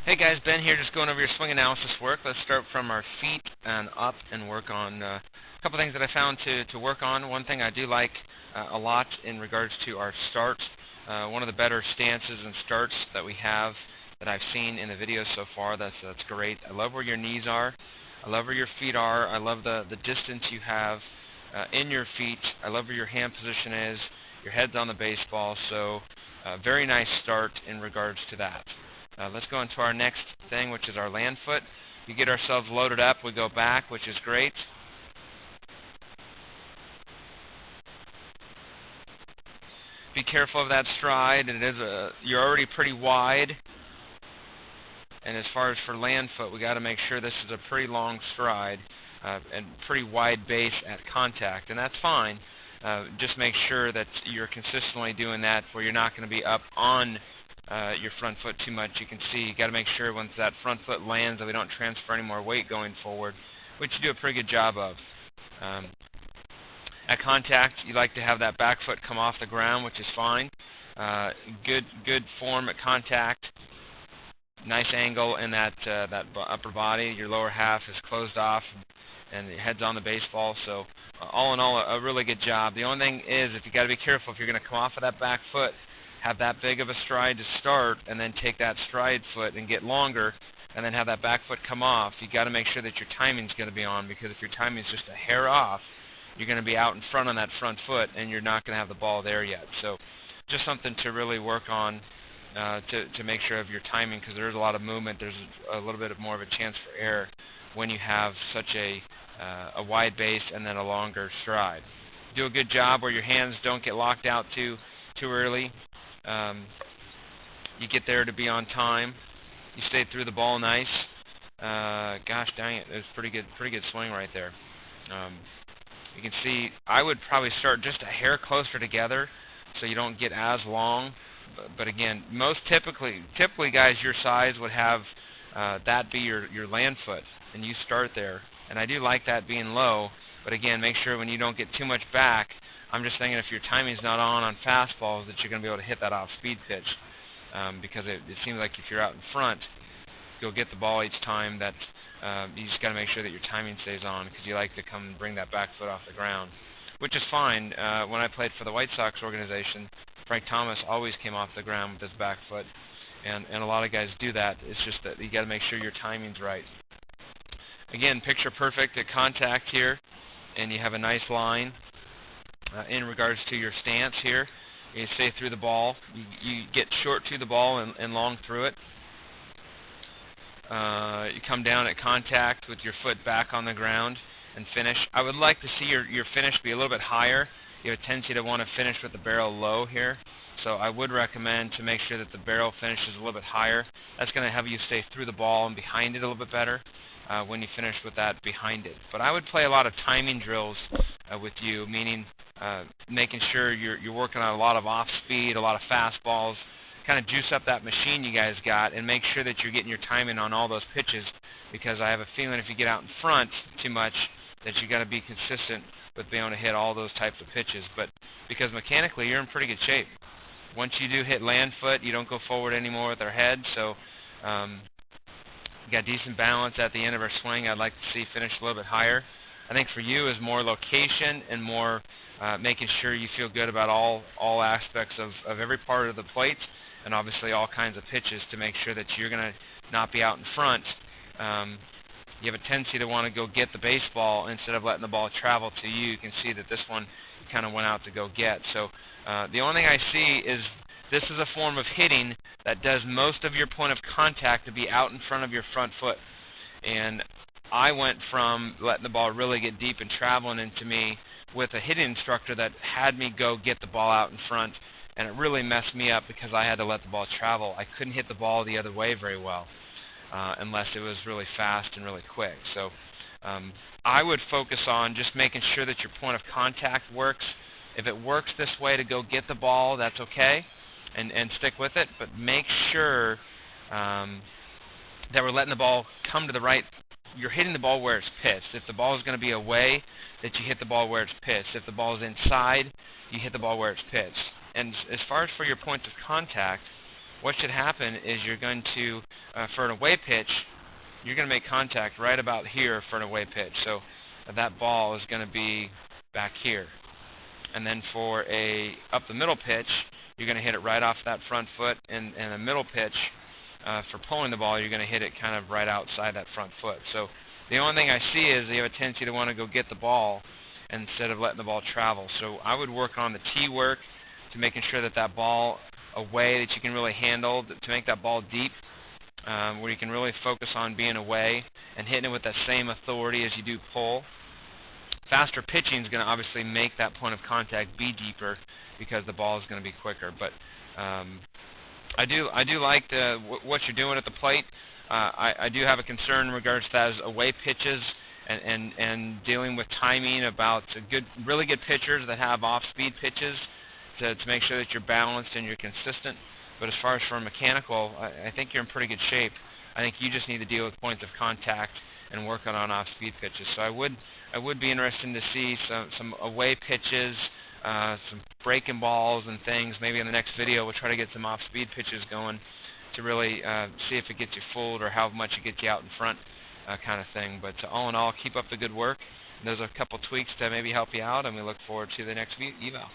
Hey guys, Ben here, just going over your swing analysis work. Let's start from our feet and up and work on a couple things that I found to work on. One thing I do like a lot in regards to our start. One of the better stances and starts that we have that I've seen in the videos so far. That's great. I love where your knees are. I love where your feet are. I love the distance you have in your feet. I love where your hand position is. Your head's on the baseball. So very nice start in regards to that. Let's go into our next thing, which is our land foot. We get ourselves loaded up, we go back, which is great. Be careful of that stride. You're already pretty wide. And as far as for land foot, we got to make sure this is a pretty long stride and pretty wide base at contact, and that's fine. Just make sure that you're consistently doing that, where you're not going to be up on your front foot too much. You can see you got to make sure once that front foot lands that we don't transfer any more weight going forward, which you do a pretty good job of. At contact, you like to have that back foot come off the ground, which is fine. Good form at contact. Nice angle in that upper body. Your lower half is closed off, and your head's on the baseball. So all in all, a really good job. The only thing is, if you got to be careful if you're going to come off of that back foot, have that big of a stride to start, and then take that stride foot and get longer, and then have that back foot come off. You got to make sure that your timing's going to be on, because if your timing's just a hair off, you're going to be out in front on that front foot, and you're not going to have the ball there yet. So just something to really work on to make sure of your timing, because there's a lot of movement. There's a little bit more of a chance for error when you have such a wide base and then a longer stride. Do a good job where your hands don't get locked out too early. You get there to be on time. You stay through the ball nice. Gosh dang it, it was pretty good swing right there. You can see I would probably start just a hair closer together so you don't get as long. But again, most typically guys your size would have that be your land foot, and you start there. And I do like that being low, but again, make sure when you don't get too much back. I'm just thinking if your timing's not on fastballs that you're going to be able to hit that off-speed pitch, because it seems like if you're out in front, you'll get the ball each time. That you just got to make sure that your timing stays on, because you like to come and bring that back foot off the ground, which is fine. When I played for the White Sox organization, Frank Thomas always came off the ground with his back foot, and a lot of guys do that. It's just that you got to make sure your timing's right. Again, picture perfect at contact here, and you have a nice line. In regards to your stance here, you stay through the ball. You get short to the ball and long through it. You come down at contact with your foot back on the ground and finish. I would like to see your finish be a little bit higher. You have a tendency to want to finish with the barrel low here, so I would recommend to make sure that the barrel finishes a little bit higher. That's going to have you stay through the ball and behind it a little bit better when you finish with that behind it. But I would play a lot of timing drills with you, meaning making sure you're working on a lot of off-speed, a lot of fastballs, kind of juice up that machine you guys got, and make sure that you're getting your timing on all those pitches, because I have a feeling if you get out in front too much that you got to be consistent with being able to hit all those types of pitches. But because mechanically you're in pretty good shape. Once you do hit land foot, you don't go forward anymore with our head, so you got decent balance at the end of our swing. I'd like to see finish a little bit higher. I think for you is more location and more making sure you feel good about all aspects of every part of the plate, and obviously all kinds of pitches, to make sure that you're going to not be out in front. You have a tendency to want to go get the baseball instead of letting the ball travel to you. You can see that this one kind of went out to go get. So the only thing I see is this is a form of hitting that does most of your point of contact to be out in front of your front foot. And I went from letting the ball really get deep and traveling into me with a hitting instructor that had me go get the ball out in front, and it really messed me up because I had to let the ball travel. I couldn't hit the ball the other way very well unless it was really fast and really quick. So I would focus on just making sure that your point of contact works. If it works this way to go get the ball, that's okay, and stick with it, but make sure that we're letting the ball come to the right. You're hitting the ball where it's pitched. If the ball is going to be away, that you hit the ball where it's pitched. If the ball is inside, you hit the ball where it's pitched. And as far as for your points of contact, what should happen is you're going to, for an away pitch, you're going to make contact right about here for an away pitch. So that ball is going to be back here. And then for a up the middle pitch, you're going to hit it right off that front foot. And a middle pitch, for pulling the ball, you're going to hit it kind of right outside that front foot. So the only thing I see is you have a tendency to want to go get the ball instead of letting the ball travel. So I would work on the tee work to making sure that that ball away that you can really handle, to make that ball deep, where you can really focus on being away and hitting it with that same authority as you do pull. Faster pitching is going to obviously make that point of contact be deeper because the ball is going to be quicker. But I do like what you're doing at the plate. I do have a concern in regards to that as away pitches and dealing with timing about really good pitchers that have off-speed pitches to make sure that you're balanced and you're consistent. But as far as for mechanical, I think you're in pretty good shape. I think you just need to deal with points of contact and work on off-speed pitches. So I would be interested to see some away pitches, some breaking balls and things. Maybe in the next video we'll try to get some off-speed pitches going to really see if it gets you fooled or how much it gets you out in front, kind of thing. But all in all, keep up the good work. There's a couple tweaks to maybe help you out, and we look forward to the next eval.